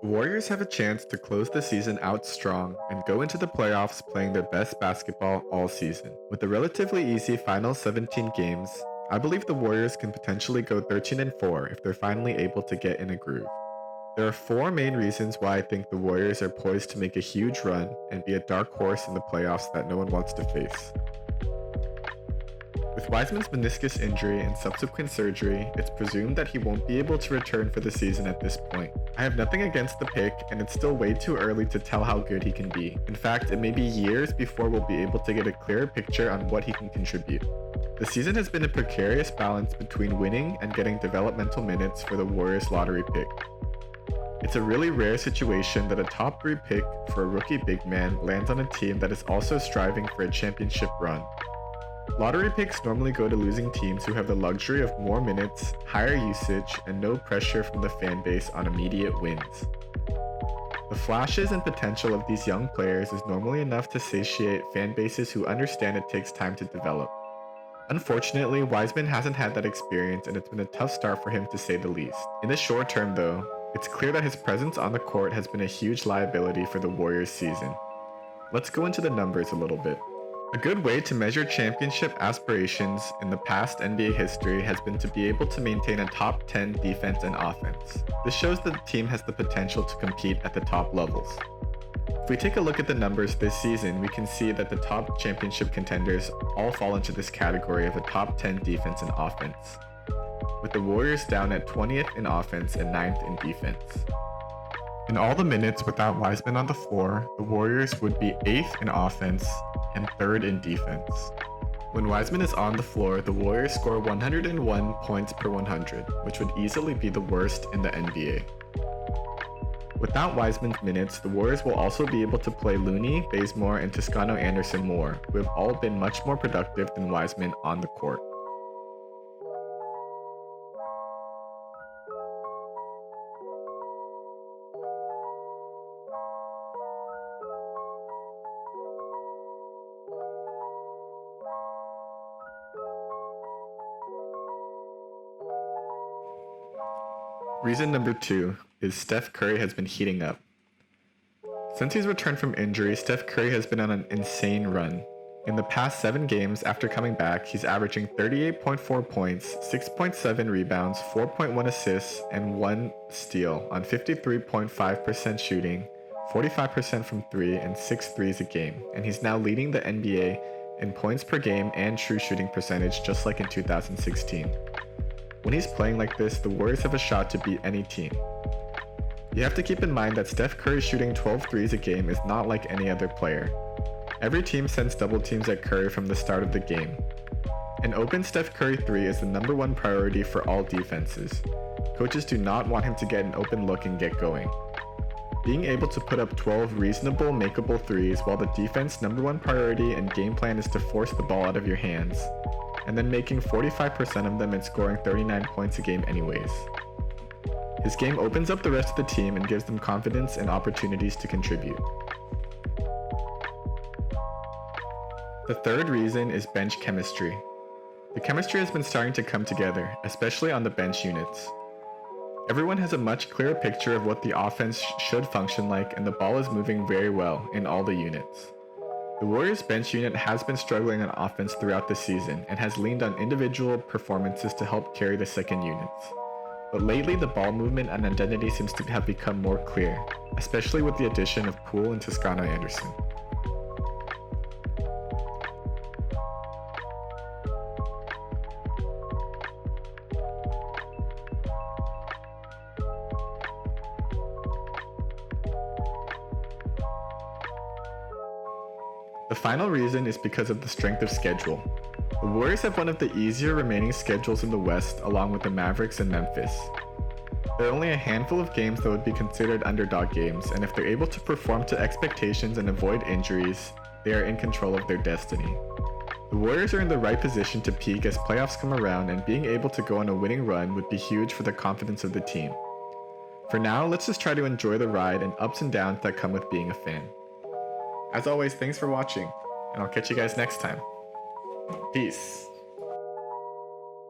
The Warriors have a chance to close the season out strong and go into the playoffs playing their best basketball all season. With the relatively easy final 17 games, I believe the Warriors can potentially go 13-4 if they're finally able to get in a groove. There are four main reasons why I think the Warriors are poised to make a huge run and be a dark horse in the playoffs that no one wants to face. With Wiseman's meniscus injury and subsequent surgery, it's presumed that he won't be able to return for the season at this point. I have nothing against the pick, and it's still way too early to tell how good he can be. In fact, it may be years before we'll be able to get a clearer picture on what he can contribute. The season has been a precarious balance between winning and getting developmental minutes for the Warriors lottery pick. It's a really rare situation that a top 3 pick for a rookie big man lands on a team that is also striving for a championship run. Lottery picks normally go to losing teams who have the luxury of more minutes, higher usage, and no pressure from the fan base on immediate wins. The flashes and potential of these young players is normally enough to satiate fan bases who understand it takes time to develop. Unfortunately, Wiseman hasn't had that experience, and it's been a tough start for him to say the least. In the short term though, it's clear that his presence on the court has been a huge liability for the Warriors season. Let's go into the numbers a little bit. A good way to measure championship aspirations in the past NBA history has been to be able to maintain a top 10 defense and offense. This shows that the team has the potential to compete at the top levels. If we take a look at the numbers this season, we can see that the top championship contenders all fall into this category of a top 10 defense and offense, with the Warriors down at 20th in offense and 9th in defense. In all the minutes without Wiseman on the floor, the Warriors would be 8th in offense and 3rd in defense. When Wiseman is on the floor, the Warriors score 101 points per 100, which would easily be the worst in the NBA. Without Wiseman's minutes, the Warriors will also be able to play Looney, Bazemore, and Toscano Anderson more, who have all been much more productive than Wiseman on the court. Reason number 2 is Steph Curry has been heating up. Since he's returned from injury, Steph Curry has been on an insane run. In the past 7 games after coming back, he's averaging 38.4 points, 6.7 rebounds, 4.1 assists, and 1 steal on 53.5% shooting, 45% from 3, and 6 threes a game, and he's now leading the NBA in points per game and true shooting percentage just like in 2016. When he's playing like this, the Warriors have a shot to beat any team. You have to keep in mind that Steph Curry shooting 12 threes a game is not like any other player. Every team sends double teams at Curry from the start of the game. An open Steph Curry 3 is the number 1 priority for all defenses. Coaches do not want him to get an open look and get going. Being able to put up 12 reasonable, makeable threes while the defense number 1 priority and game plan is to force the ball out of your hands, and then making 45% of them and scoring 39 points a game anyways. His game opens up the rest of the team and gives them confidence and opportunities to contribute. The third reason is bench chemistry. The chemistry has been starting to come together, especially on the bench units. Everyone has a much clearer picture of what the offense should function like, and the ball is moving very well in all the units. The Warriors bench unit has been struggling on offense throughout the season and has leaned on individual performances to help carry the second units. But lately the ball movement and identity seems to have become more clear, especially with the addition of Poole and Toscano Anderson. The final reason is because of the strength of schedule. The Warriors have one of the easier remaining schedules in the West, along with the Mavericks and Memphis. There are only a handful of games that would be considered underdog games, and if they're able to perform to expectations and avoid injuries, they are in control of their destiny. The Warriors are in the right position to peak as playoffs come around, and being able to go on a winning run would be huge for the confidence of the team. For now, let's just try to enjoy the ride and ups and downs that come with being a fan. As always, thanks for watching, and I'll catch you guys next time. Peace.